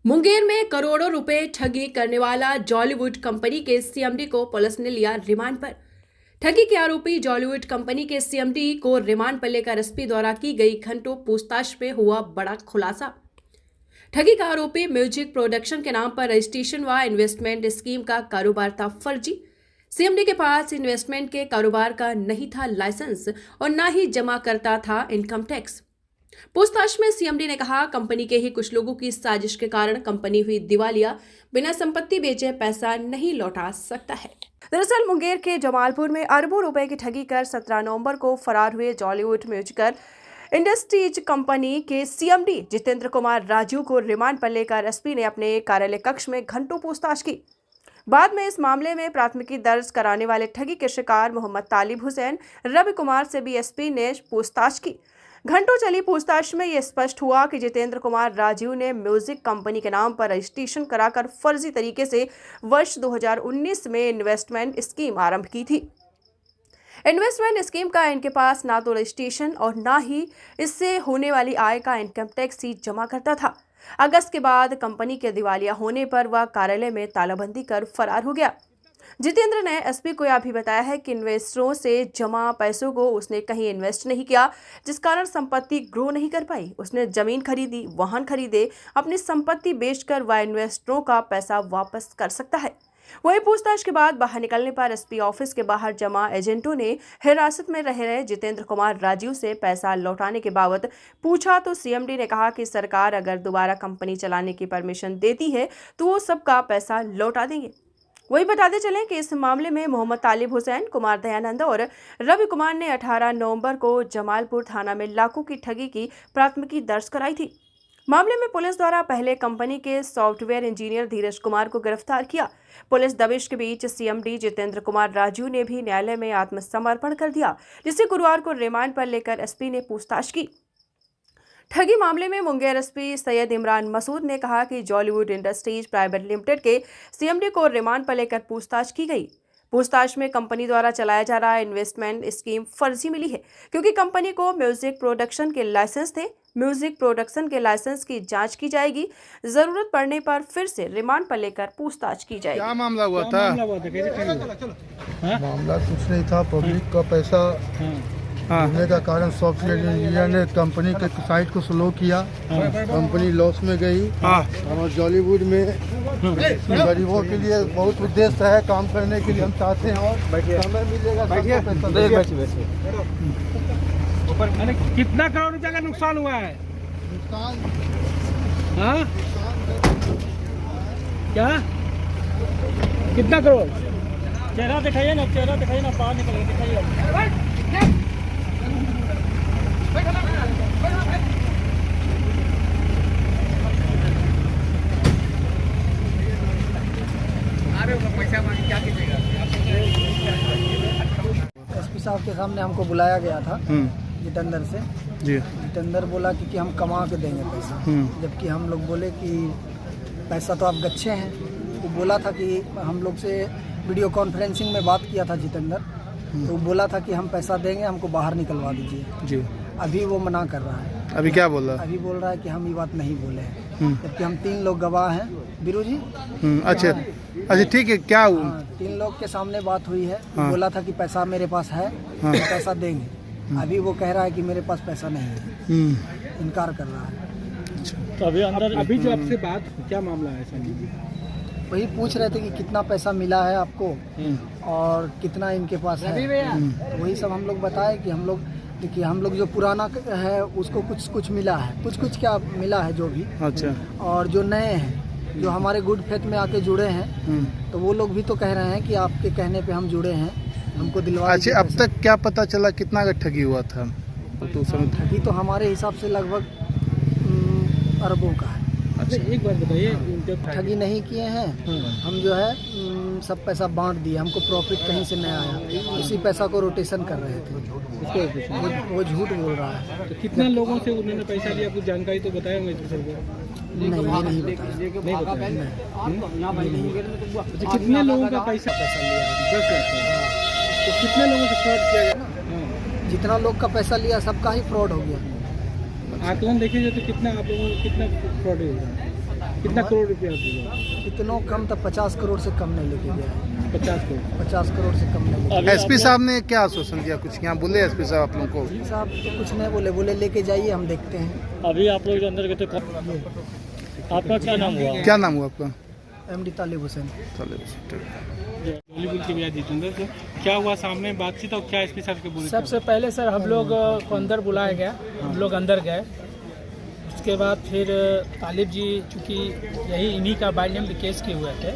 मुंगेर में करोड़ों रुपए ठगी करने वाला जॉलीवुड कंपनी के सीएमडी को पुलिस ने लिया रिमांड पर। ठगी के आरोपी जॉलीवुड कंपनी के सीएमडी को रिमांड पर लेकर एसपी द्वारा की गई घंटों पूछताछ में हुआ बड़ा खुलासा। ठगी का आरोपी म्यूजिक प्रोडक्शन के नाम पर रजिस्ट्रेशन व इन्वेस्टमेंट स्कीम का कारोबार था फर्जी। सीएमडी के पास इन्वेस्टमेंट के कारोबार का नहीं था लाइसेंस और न ही जमा करता था इनकम टैक्स। पूछताछ में सीएमडी ने कहा, कंपनी के ही कुछ लोगों की साजिश के कारण कंपनी हुई दिवालिया, बिना संपत्ति बेचे पैसा नहीं लौटा सकता है। दरअसल मुंगेर के जमालपुर में अरबों रुपए की ठगी कर 17 नवंबर को फरार हुए जॉलीवुड म्यूजिकल इंडस्ट्रीज कंपनी के सीएमडी जितेंद्र कुमार राजू को रिमांड पर लेकर एसपी ने अपने कार्यालय कक्ष में घंटों पूछताछ की। बाद में इस मामले में प्राथमिकी दर्ज कराने वाले ठगी के शिकार मोहम्मद तालिब हुसैन रवि कुमार से भी एसपी ने पूछताछ की। घंटों चली पूछताछ में यह स्पष्ट हुआ कि जितेंद्र कुमार राजीव ने म्यूजिक कंपनी के नाम पर रजिस्ट्रेशन कराकर फर्जी तरीके से वर्ष 2019 में इन्वेस्टमेंट स्कीम आरंभ की थी। इन्वेस्टमेंट स्कीम का इनके पास ना तो रजिस्ट्रेशन और ना ही इससे होने वाली आय का इनकम टैक्स ही जमा करता था। अगस्त के बाद कंपनी के दिवालिया होने पर वह कार्यालय में तालाबंदी कर फरार हो गया। जितेंद्र ने एसपी को यह भी बताया है कि इन्वेस्टरों से जमा पैसों को उसने कहीं इन्वेस्ट नहीं किया, जिस कारण संपत्ति ग्रो नहीं कर पाई। उसने जमीन खरीदी, वाहन खरीदे, अपनी संपत्ति बेचकर वह इन्वेस्टरों का पैसा वापस कर सकता है। वही पूछताछ के बाद बाहर निकलने पर एसपी ऑफिस के बाहर जमा एजेंटों ने हिरासत में रह रहे जितेंद्र कुमार राजीव से पैसा लौटाने के बाबत पूछा तो सीएमडी ने कहा कि सरकार अगर दोबारा कंपनी चलाने की परमिशन देती है तो वो सबका पैसा लौटा देंगे। वही बताते चलें कि इस मामले में मोहम्मद तालिब हुसैन, कुमार दयानंद और रवि कुमार ने 18 नवंबर को जमालपुर थाना में लाखों की ठगी की प्राथमिकी दर्ज कराई थी। मामले में पुलिस द्वारा पहले कंपनी के सॉफ्टवेयर इंजीनियर धीरज कुमार को गिरफ्तार किया। पुलिस दबिश के बीच सीएमडी जितेंद्र कुमार राजू ने भी न्यायालय में आत्मसमर्पण कर दिया, जिसे गुरुवार को रिमांड पर लेकर एसपी ने पूछताछ की। ठगी मामले में मुंगेर एसपी सैयद इमरान मसूद ने कहा कि जॉलीवुड इंडस्ट्रीज प्राइवेट लिमिटेड के सीएमडी को रिमांड पर लेकर पूछताछ की गई। पूछताछ में कंपनी द्वारा चलाया जा रहा इन्वेस्टमेंट स्कीम फर्जी मिली है, क्योंकि कंपनी को म्यूजिक प्रोडक्शन के लाइसेंस थे। म्यूजिक प्रोडक्शन के लाइसेंस की जांच की जाएगी। जरूरत पड़ने पर फिर से रिमांड पर लेकर पूछताछ की जाएगी। क्या मामला हुआ था? मामला कुछ नहीं था, पब्लिक का पैसा होने का कारण सॉफ्टवेयर इंजीनियर ने कंपनी के साइट को स्लो किया। कंपनी लॉस में गई और जॉलीवुड में गरीबों के लिए बहुत उद्देश्य है काम करने के लिए। हम चाहते हैं और समय मिलेगा। कितना करोड़ रुपए का नुकसान हुआ है? क्या कितना करोड़? चेहरा दिखाइए ना, चेहरा दिखाइए ना, बाहर निकल दिखाइए। एसपी साहब के सामने हमको बुलाया गया था जितेंद्र से। जितेंद्र बोला कि हम कमा के देंगे पैसा, जबकि हम लोग बोले कि पैसा तो आप गच्छे हैं। वो बोला था कि हम लोग से वीडियो कॉन्फ्रेंसिंग में बात किया था जितेंद्र, तो वो बोला था कि हम पैसा देंगे, हमको बाहर निकलवा दीजिए। अभी वो मना कर रहा है। अभी क्या बोल रहा है? अभी बोल रहा है कि हम ये बात नहीं बोले हैं, जबकि हम 3 लोग गवाह हैं। बीरू जी अच्छा ठीक है। क्या हुआ? 3 लोग के सामने बात हुई है। बोला था कि पैसा मेरे पास है, तो पैसा देंगे। अभी वो कह रहा है कि मेरे पास पैसा नहीं है, इनकार कर रहा है। तो अभी जो आपसे बात, क्या मामला है सर? वही पूछ रहे थे कि कितना पैसा मिला है आपको और कितना इनके पास है। तो वही सब हम लोग बताए कि हम लोग देखिए, हम लोग जो पुराना है उसको कुछ मिला है, कुछ क्या मिला है जो भी। अच्छा। और जो नए हैं, जो हमारे गुड फेथ में आके जुड़े हैं, तो वो लोग भी तो कह रहे हैं कि आपके कहने पे हम जुड़े हैं, हमको दिलवा। अच्छा, अब तक क्या पता चला कितना का ठगी हुआ था? तो ठगी तो हमारे हिसाब से लगभग अरबों का है। अच्छा, एक बात बताइए, ठगी नहीं किए हैं हम, जो है सब पैसा बांट दिए। हमको प्रॉफिट कहीं से नहीं आया, उसी पैसा को रोटेशन कर रहे थे। वो झूठ बोल रहा है। तो कितना लोगों से उन्होंने पैसा लिया, कुछ जानकारी तो बताया होंगे सर? नहीं, ये नहीं बताया। अच्छा, कितने लोगों का पैसा लिया? 10 लाख। तो कितने लोगों से फ्रॉड किया गया? जितना लोग का पैसा लिया सबका ही फ्रॉड हो गया। आकलन देखिए तो कितना आप लोगों को कितना फ्रॉड हुआ? कितना करोड़ रुपया दिया? इतनों कम तो 50 करोड़ से कम नहीं लेके गया है। 50 करोड़ से कम नहीं लेके एसपी साहब ने क्या आश्वासन दिया? कुछ यहाँ बोले एसपी साहब आप लोगों को? गया। साहब तो कुछ नहीं बोले, बोले लेके जाइए हम देखते हैं। अभी आप लोग जो अंदर गए थे, आपका क्या नाम हुआ? क्या नाम हुआ आपका? MD तालिब हुसैन। बॉलीवुड के भैया जितेंद्र से क्या हुआ, सामने बातचीत और क्या एसपी साहब के बोले? सबसे पहले सर हम लोग को अंदर बुलाया गया, हम लोग अंदर गए। उसके बाद फिर तालिब जी चूँकि यही इन्हीं का बाय नेम केस किए हुए थे,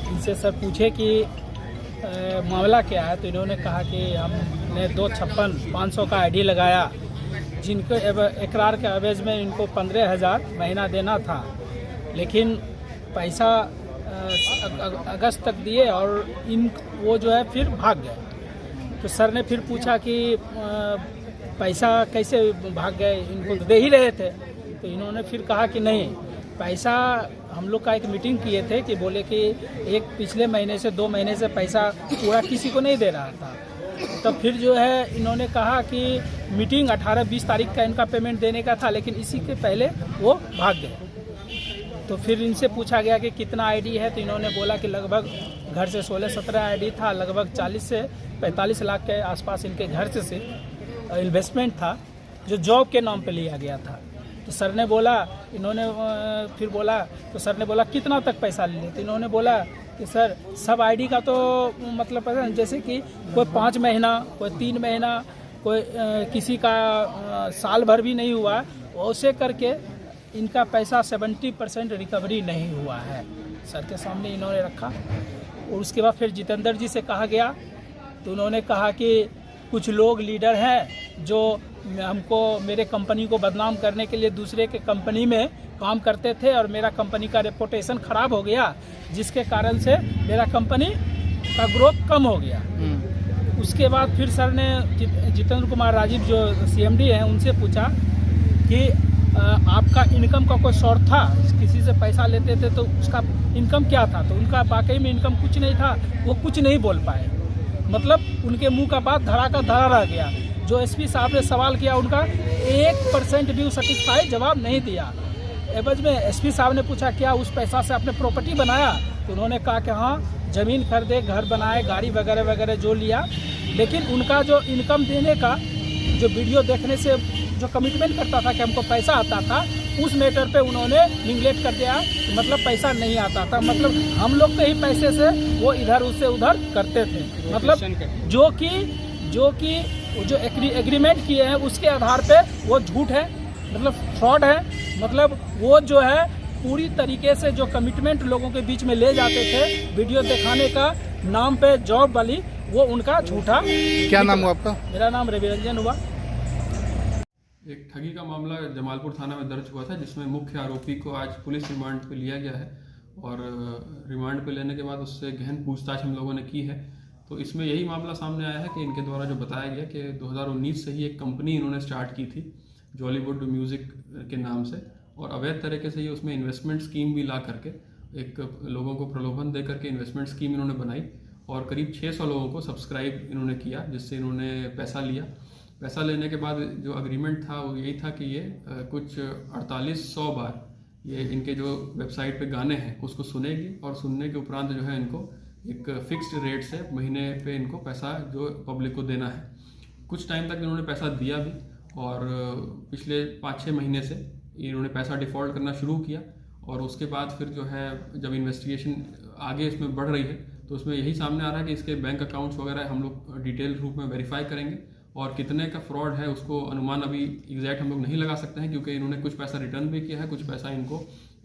इनसे सर पूछे कि मामला क्या है, तो इन्होंने कहा कि हमने 256,500 का आईडी लगाया, जिनको इकरार के एवज में इनको 15,000 महीना देना था, लेकिन पैसा अगस्त तक दिए और वो जो है फिर भाग गए। तो सर ने फिर पूछा कि पैसा कैसे भाग गए, इनको तो दे ही रहे थे। तो इन्होंने फिर कहा कि नहीं, पैसा हम लोग का एक मीटिंग किए थे कि बोले कि एक पिछले महीने से 2 महीने से पैसा पूरा किसी को नहीं दे रहा था। तो फिर जो है इन्होंने कहा कि मीटिंग 18-20 तारीख का इनका पेमेंट देने का था, लेकिन इसी के पहले वो भाग गए। तो फिर इनसे पूछा गया कि कितना आईडी है, तो इन्होंने बोला कि लगभग घर से 16-17 आईडी था, लगभग 40 से 45 लाख के आसपास इनके घर से इन्वेस्टमेंट था जो जॉब के नाम पे लिया गया था। तो सर ने बोला, इन्होंने फिर बोला, तो सर ने बोला कितना तक पैसा ले, तो इन्होंने बोला कि सर सब आईडी का तो मतलब पैसा, जैसे कि कोई 5 महीना, कोई 3 महीना, कोई किसी का साल भर भी नहीं हुआ, वैसे करके इनका पैसा 70% रिकवरी नहीं हुआ है। सर के सामने इन्होंने रखा। और उसके बाद फिर जितेंद्र जी से कहा गया, तो उन्होंने कहा कि कुछ लोग लीडर हैं जो हमको, मेरे कंपनी को बदनाम करने के लिए दूसरे के कंपनी में काम करते थे और मेरा कंपनी का रेपुटेशन ख़राब हो गया, जिसके कारण से मेरा कंपनी का ग्रोथ कम हो गया। उसके बाद फिर सर ने जितेंद्र कुमार राजीव जो CMD हैं उनसे पूछा कि आपका इनकम का कोई सोर्स था, किसी से पैसा लेते थे तो उसका इनकम क्या था? तो उनका वाकई में इनकम कुछ नहीं था, वो कुछ नहीं बोल पाए। मतलब उनके मुंह का बात धरा का धरा रह गया। जो एसपी साहब ने सवाल किया उनका 1% भी सेटिस्फाई जवाब नहीं दिया। एवज में एसपी साहब ने पूछा क्या उस पैसा से आपने प्रॉपर्टी बनाया? तो उन्होंने कहा कि हाँ, ज़मीन खरीदे, घर बनाए, गाड़ी वगैरह वगैरह जो लिया। लेकिन उनका जो इनकम देने का जो वीडियो देखने से जो कमिटमेंट करता था कि हमको पैसा आता था, उस मैटर पे उन्होंने निगलेक्ट कर दिया, मतलब पैसा नहीं आता था। मतलब हम लोग के ही पैसे से वो इधर उससे उधर करते थे। मतलब जो कि जो एग्रीमेंट किए हैं उसके आधार पे वो झूठ है, मतलब फ्रॉड है। मतलब वो जो है पूरी तरीके से जो कमिटमेंट लोगों के बीच में ले जाते थे वीडियो दिखाने का नाम पे जॉब वाली, वो उनका झूठा। क्या नाम हुआ आपका? मेरा नाम रवि रंजन हुआ। एक ठगी का मामला जमालपुर थाना में दर्ज हुआ था, जिसमें मुख्य आरोपी को आज पुलिस रिमांड पे लिया गया है और रिमांड पे लेने के बाद उससे गहन पूछताछ हम लोगों ने की है। तो इसमें यही मामला सामने आया है कि इनके द्वारा जो बताया गया कि 2019 से ही एक कंपनी इन्होंने स्टार्ट की थी जॉलीवुड म्यूज़िक के नाम से, और अवैध तरीके से ये उसमें इन्वेस्टमेंट स्कीम भी ला करके एक लोगों को प्रलोभन दे करके इन्वेस्टमेंट स्कीम इन्होंने बनाई और करीब 600 लोगों को सब्सक्राइब इन्होंने किया, जिससे इन्होंने पैसा लिया। पैसा लेने के बाद जो अग्रीमेंट था वो यही था कि ये कुछ 4800 बार ये इनके जो वेबसाइट पे गाने हैं उसको सुनेगी और सुनने के उपरांत जो है इनको एक फिक्स्ड रेट से महीने पे इनको पैसा जो पब्लिक को देना है। कुछ टाइम तक इन्होंने पैसा दिया भी और पिछले 5-6 महीने से इन्होंने पैसा डिफ़ॉल्ट करना शुरू किया। और उसके बाद फिर जो है जब इन्वेस्टिगेशन आगे इसमें बढ़ रही है तो उसमें यही सामने आ रहा है कि इसके बैंक अकाउंट्स वगैरह हम लोग डिटेल रूप में वेरीफाई करेंगे और कितने का फ्रॉड है उसको अनुमान अभी एग्जैक्ट हम लोग नहीं लगा सकते हैं, क्योंकि इन्होंने कुछ पैसा रिटर्न भी किया है, कुछ पैसा इनको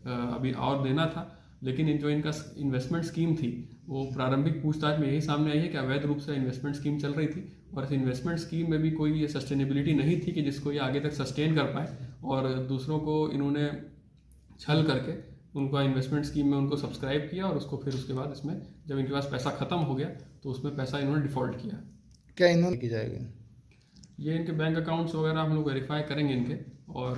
अभी और देना था। लेकिन जो इनका इन्वेस्टमेंट स्कीम थी वो प्रारंभिक पूछताछ में यही सामने आई है कि अवैध रूप से इन्वेस्टमेंट स्कीम चल रही थी और इस इन्वेस्टमेंट स्कीम में भी कोई ये सस्टेनेबिलिटी नहीं थी कि जिसको ये आगे तक सस्टेन कर पाए, और दूसरों को इन्होंने छल करके उनका इन्वेस्टमेंट स्कीम में उनको सब्सक्राइब किया और उसको फिर उसके बाद इसमें जब इनके पास पैसा ख़त्म हो गया तो उसमें पैसा इन्होंने डिफ़ॉल्ट किया। क्या इन्होंने की जाएगी? ये इनके बैंक अकाउंट्स वगैरह हम लोग वेरीफाई करेंगे इनके, और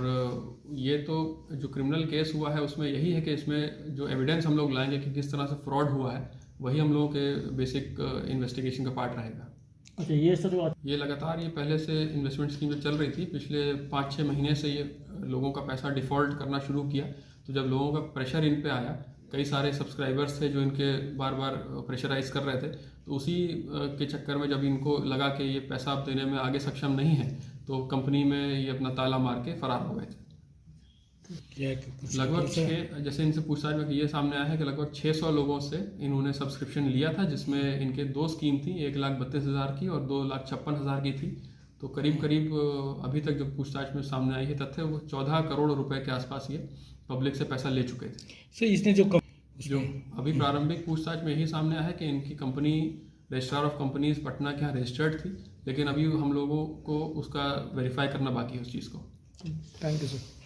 ये तो जो क्रिमिनल केस हुआ है उसमें यही है कि इसमें जो एविडेंस हम लोग लाएंगे कि किस तरह से फ्रॉड हुआ है वही हम लोगों के बेसिक इन्वेस्टिगेशन का पार्ट रहेगा। अच्छा, ये सर ये लगातार ये पहले से इन्वेस्टमेंट स्कीम जो चल रही थी पिछले 5-6 महीने से ये लोगों का पैसा डिफ़ॉल्ट करना शुरू किया। तो तो जब लोगों का प्रेशर इन पे आया, कई सारे सब्सक्राइबर्स थे जो इनके बार बार प्रेशराइज कर रहे थे, तो उसी के चक्कर में जब इनको लगा कि ये पैसा आप देने में आगे सक्षम नहीं है, तो कंपनी में ये अपना ताला मार के फरार हो गए थे। लगभग जैसे इनसे पूछताछ में ये सामने आया है कि लगभग 600 लोगों से इन्होंने सब्सक्रिप्शन लिया था, जिसमें इनके 2 स्कीम थी, 1,32,000 की और 2,56,000 की थी। तो करीब अभी तक जो पूछताछ में सामने आई है तथ्य, वो 14 करोड़ रुपए के आसपास ये पब्लिक से पैसा ले चुके थे। सर इसने जो अभी प्रारंभिक पूछताछ में यही सामने आया है कि इनकी company registrar of companies Patna के यहाँ रजिस्टर्ड थी, लेकिन अभी हम लोगों को उसका वेरीफाई करना बाकी है उस चीज़ को। Thank you sir.